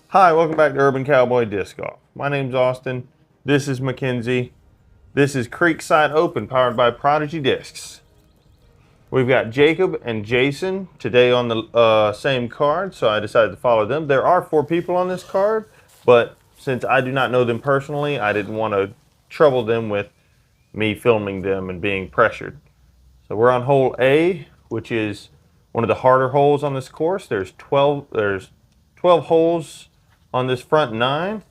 Hi, welcome back to Urban Cowboy Disc Golf. My name's Austin. This is Mackenzie. This is Creekside Open, powered by Prodigy Discs. We've got Jacob and Jason today on the same card, so I decided to follow them. There are 4 people on this card, but since I do not know them personally, I didn't want to trouble them with me filming them and being pressured. So we're on hole A, which is one of the harder holes on this course. There's 12 holes on this front 9.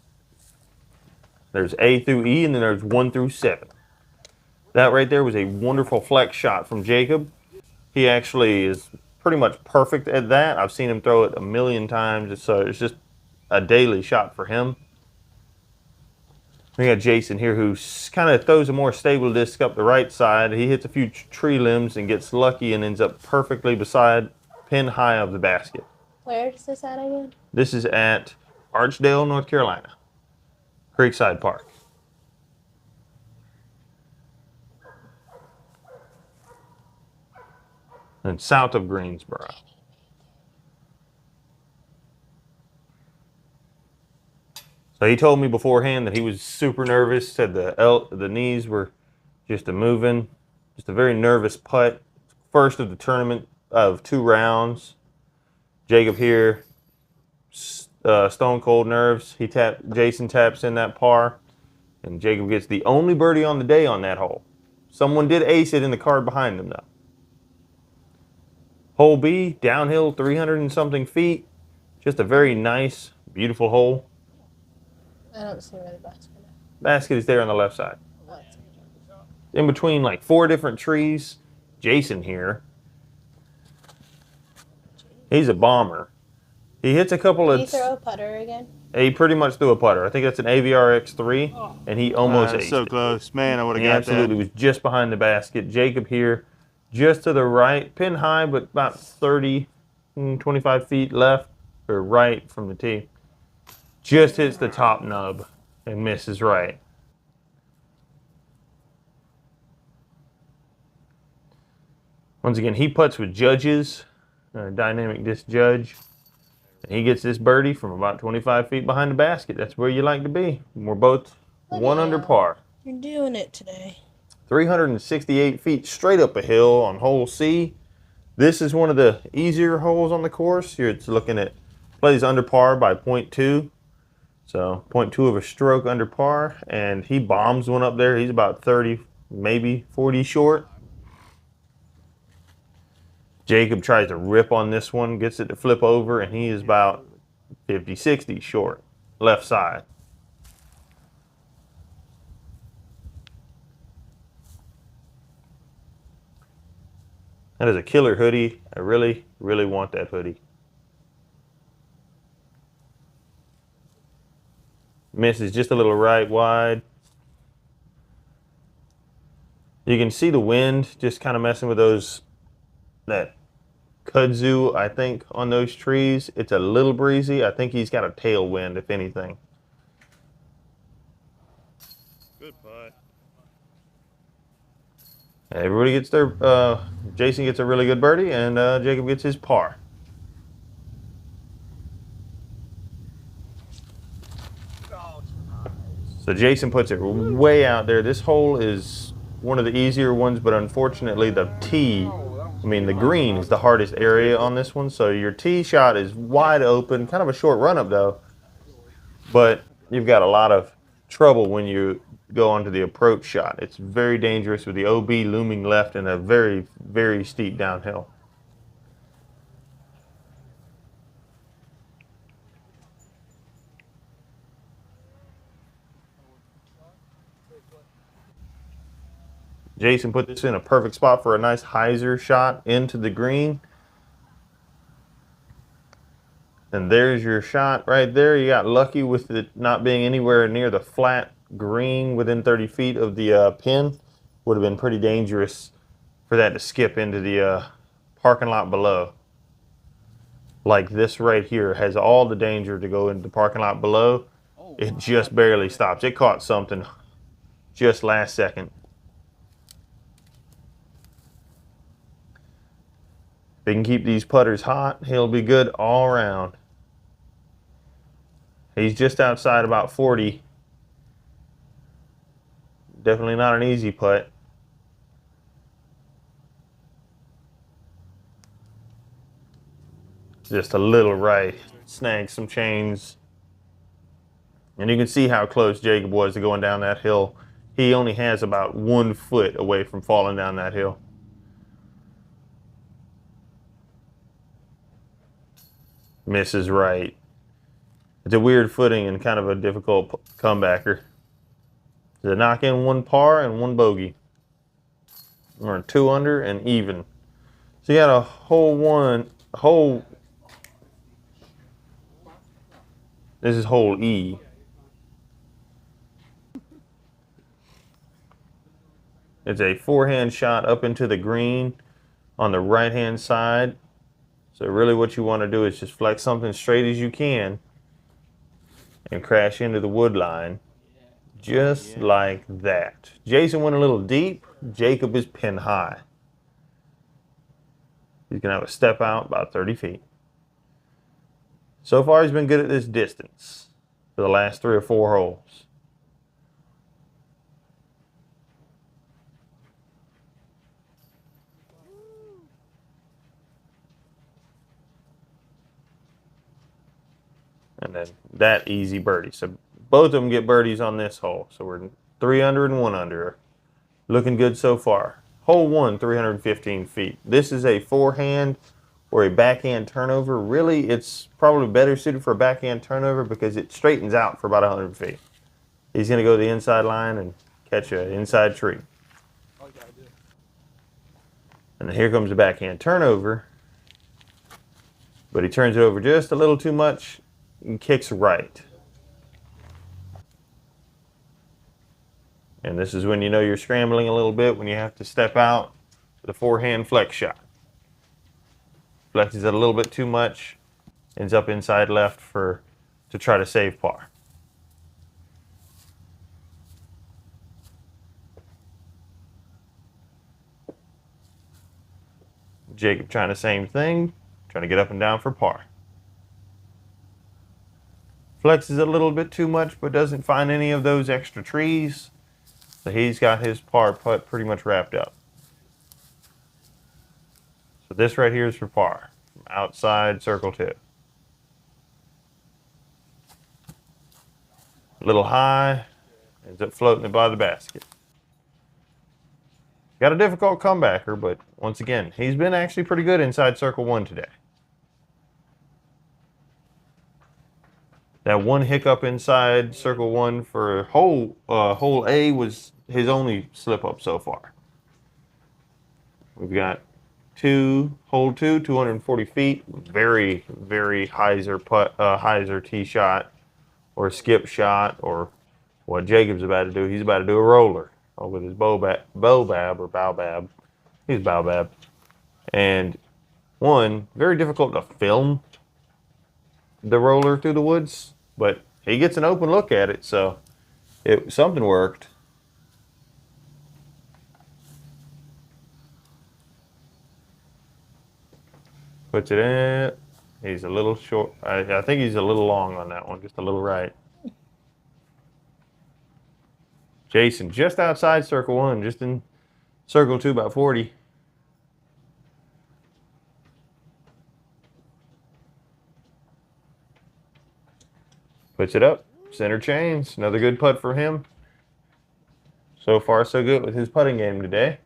There's A through E, and then there's 1 through 7. That right there was a wonderful flex shot from Jacob. He actually is pretty much perfect at that. I've seen him throw it a million times, so it's just a daily shot for him. We got Jason here, who kind of throws a more stable disc up the right side. He hits a few tree limbs and gets lucky and ends up perfectly beside pin high of the basket. Where is this at again? This is at Archdale, North Carolina, Creekside Park. And south of Greensboro. So he told me beforehand that he was super nervous, said the knees were just a moving, just a very nervous putt. First of the tournament of 2 rounds. Jacob here, stone cold nerves. Jason taps in that par, and Jacob gets the only birdie on the day on that hole. Someone did ace it in the card behind him though. Hole B, downhill 300 and something feet. Just a very nice, beautiful hole. I don't see where the basket is. Basket is there on the left side. In between like 4 different trees. Jason here. He's a bomber. He hits a couple of... Did he throw a putter again? He pretty much threw a putter. I think that's an AVR X3, and he almost aced so it. close. Man, I would have He got absolutely that. was just behind the basket. Jacob here, just to the right, pin high, but about 30, 25 feet left or right from the tee. Just hits the top nub and misses right. Once again, he putts with Judges, Dynamic Disc Judge. And he gets this birdie from about 25 feet behind the basket. That's where you like to be. We're both 1 under par. You're doing it today. 368 feet straight up a hill on hole C. This is one of the easier holes on the course. You're looking at plays under par by 0.2. So 0.2 of a stroke under par, and he bombs one up there. He's about 30, maybe 40 short. Jacob tries to rip on this one, gets it to flip over, and he is about 50, 60 short, left side. That is a killer hoodie. I really, really want that hoodie. Misses just a little right wide. You can see the wind just kind of messing with that kudzu, I think, on those trees. It's a little breezy. I think he's got a tailwind, if anything. Good putt. Everybody gets their, Jason gets a really good birdie, and Jacob gets his par. So Jason puts it way out there. This hole is one of the easier ones, but unfortunately the tee, the green is the hardest area on this one. So your tee shot is wide open, kind of a short run up though, but you've got a lot of trouble when you go onto the approach shot. It's very dangerous with the OB looming left and a very, very steep downhill. Jason put this in a perfect spot for a nice hyzer shot into the green. And there's your shot right there. You got lucky with it not being anywhere near the flat green within 30 feet of the pin. Would have been pretty dangerous for that to skip into the parking lot below. Like this right here has all the danger to go into the parking lot below. It just barely stops. It caught something just last second. If he can keep these putters hot, he'll be good all around. He's just outside about 40. Definitely not an easy putt. Just a little right. Snagged some chains. And you can see how close Jacob was to going down that hill. He only has about 1 foot away from falling down that hill. Misses right. It's a weird footing and kind of a difficult comebacker. To knock in 1 par and 1 bogey. Or 2 under and even. So you got a hole. This is hole E. It's a forehand shot up into the green on the right-hand side. So really what you want to do is just flex something straight as you can and crash into the wood line. Just like that. Jason went a little deep. Jacob is pin high. He's going to have a step out about 30 feet. So far, he's been good at this distance for the last 3 or 4 holes. And then that easy birdie. So both of them get birdies on this hole. So we're 3 under and 1 under. Looking good so far. Hole 1, 315 feet. This is a forehand or a backhand turnover. Really, it's probably better suited for a backhand turnover because it straightens out for about 100 feet. He's going to go to the inside line and catch an inside tree. And then here comes the backhand turnover. But he turns it over just a little too much and kicks right. And this is when you know you're scrambling a little bit, when you have to step out with a forehand flex shot. Flexes it a little bit too much, ends up inside left to try to save par. Jacob trying the same thing, trying to get up and down for par. Flexes it a little bit too much, but doesn't find any of those extra trees. So he's got his par putt pretty much wrapped up. So this right here is for par, from outside circle 2. A little high, ends up floating it by the basket. Got a difficult comebacker, but once again, he's been actually pretty good inside circle 1 today. That one hiccup inside circle 1 for hole A was his only slip up so far. We've got hole 2, 240 feet, very, very hyzer tee shot or skip shot, or what Jacob's about to do. He's about to do a roller with his baobab. He's baobab. And one, very difficult to film the roller through the woods, but he gets an open look at it, so something worked. Puts it in. He's a little short. I think he's a little long on that one, just a little right. Jason just outside circle 1, just in circle 2, about 40. Puts it up, center chains. Another good putt for him. So far, so good with his putting game today.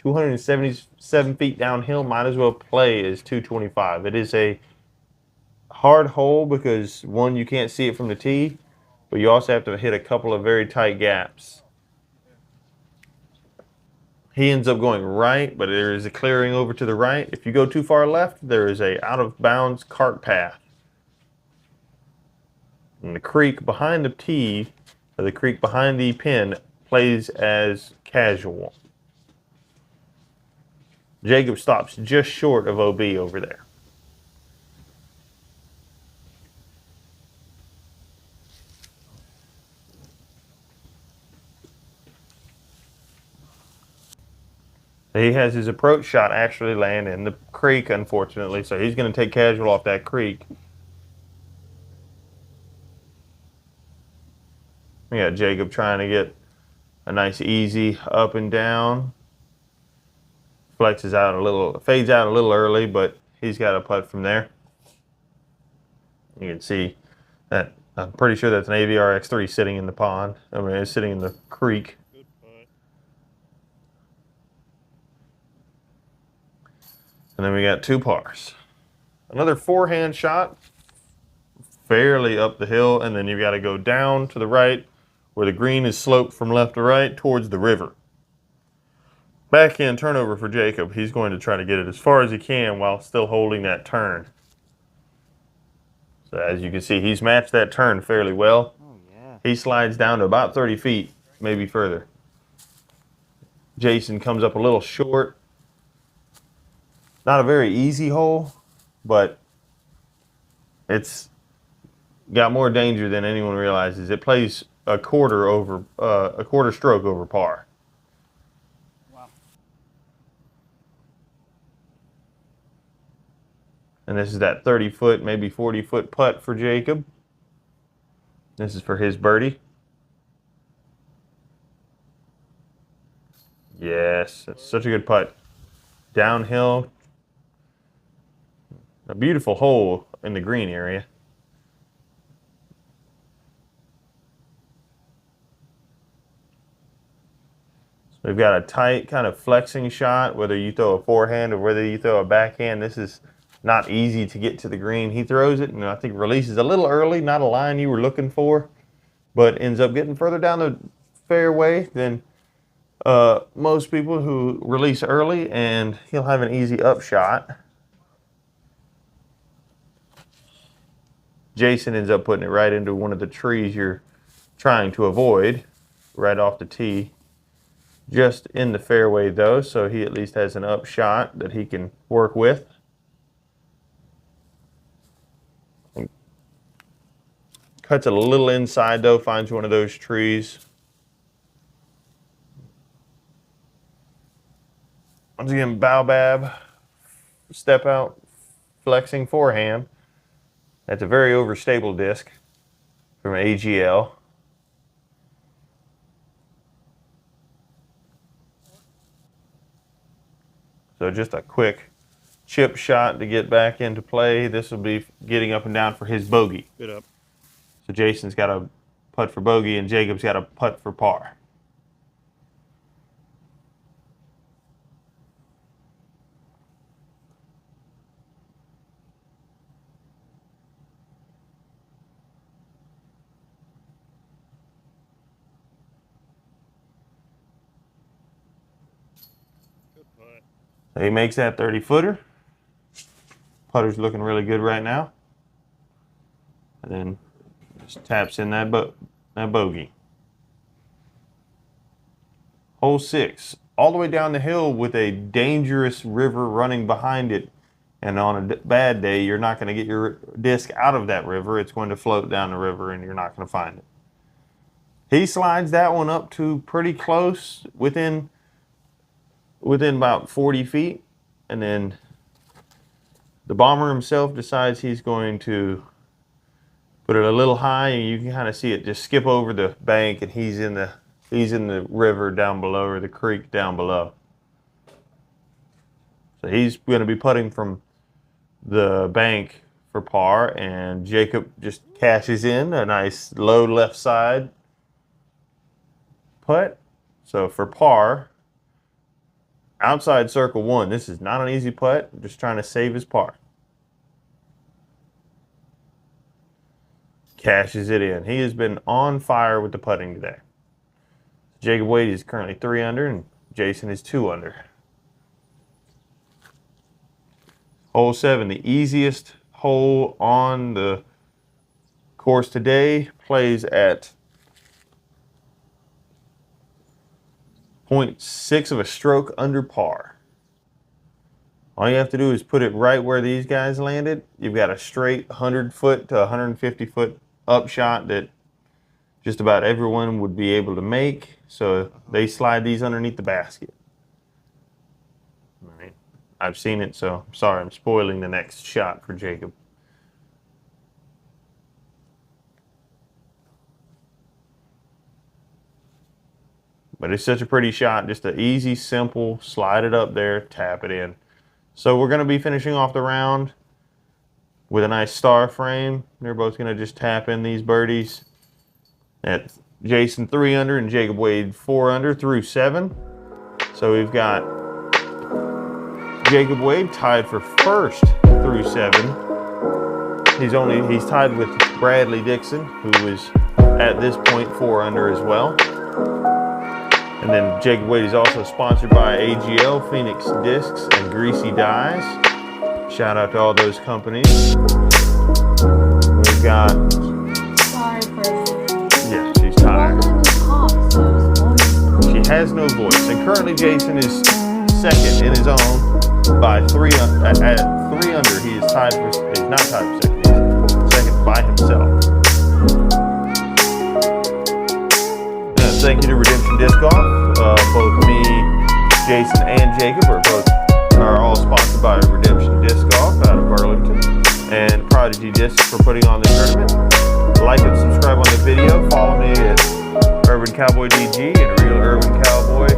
$277 feet downhill, might as well play as 225. It is a hard hole because, one, you can't see it from the tee, but you also have to hit a couple of very tight gaps. He ends up going right, but there is a clearing over to the right. If you go too far left, there is a out-of-bounds cart path. And the creek behind the tee, or the creek behind the pin, plays as casual. Jacob stops just short of OB over there. He has his approach shot actually land in the creek, unfortunately, so he's going to take casual off that creek. We got Jacob trying to get a nice easy up and down. Flexes out a little, fades out a little early, but he's got a putt from there. You can see that, I'm pretty sure that's an AVR X3 sitting in the pond. I mean, it's sitting in the creek. Good putt. And then we got 2 pars. Another forehand shot, fairly up the hill, and then you've got to go down to the right where the green is sloped from left to right towards the river. Backhand turnover for Jacob. He's going to try to get it as far as he can while still holding that turn. So as you can see, he's matched that turn fairly well. Oh, yeah. He slides down to about 30 feet, maybe further. Jason comes up a little short. Not a very easy hole, but it's got more danger than anyone realizes. It plays a quarter stroke over par. Wow. And this is that 30-foot, maybe 40-foot putt for Jacob. This is for his birdie. Yes, that's such a good putt. Downhill. A beautiful hole in the green area. So we've got a tight kind of flexing shot, whether you throw a forehand or whether you throw a backhand. This is not easy to get to the green. He throws it and I think releases a little early, not a line you were looking for, but ends up getting further down the fairway than most people who release early, and he'll have an easy upshot. Jason ends up putting it right into one of the trees you're trying to avoid, right off the tee. Just in the fairway though, so he at least has an upshot that he can work with. Cuts it a little inside though, finds one of those trees. Once again, Baobab, step out, flexing forehand. That's a very overstable disc from AGL. So just a quick chip shot to get back into play. This will be getting up and down for his bogey. Good up. So Jason's got a putt for bogey and Jacob's got a putt for par. Good putt. So he makes that 30-footer. Putter's looking really good right now. And then just taps in that bogey. Hole 6, all the way down the hill with a dangerous river running behind it. And on a bad day, you're not going to get your disc out of that river. It's going to float down the river and you're not going to find it. He slides that one up to pretty close, within about 40 feet. And then the bomber himself decides he's going to put it a little high, and you can kind of see it just skip over the bank, and he's in the river down below, or the creek down below. So he's going to be putting from the bank for par, and Jacob just cashes in a nice low left side putt. So for par, outside circle 1, this is not an easy putt. I'm just trying to save his par. Cashes it in. He has been on fire with the putting today. Jacob Wade is currently 3 under and Jason is 2 under. Hole 7, the easiest hole on the course today, plays at 0.6 of a stroke under par. All you have to do is put it right where these guys landed. You've got a straight 100-foot to 150-foot upshot that just about everyone would be able to make. So they slide these underneath the basket. All right. I've seen it, so I'm sorry I'm spoiling the next shot for Jacob. But it's such a pretty shot, just an easy, simple, slide it up there, tap it in. So we're going to be finishing off the round with a nice star frame. They're both going to just tap in these birdies. That's Jason 3 under and Jacob Wade 4 under through 7. So we've got Jacob Wade tied for first through 7. He's tied with Bradley Dixon, who was at this point 4 under as well. And then Jacob Wade is also sponsored by AGL, Phoenix Discs, and Greasy Dyes. Shout out to all those companies. We've got... Sorry for Yeah, she's tired. that. She has no voice. And currently Jason is second in his own by 3 at 3 under. He is tied for... He's not tied for second. He's second by himself. Thank you to Redemption Disc Golf. Both me, Jason, and Jacob are all sponsored by Redemption Disc Golf out of Burlington, and Prodigy Discs for putting on the tournament. Like and subscribe on the video. Follow me at Urban Cowboy DG and Real Urban Cowboy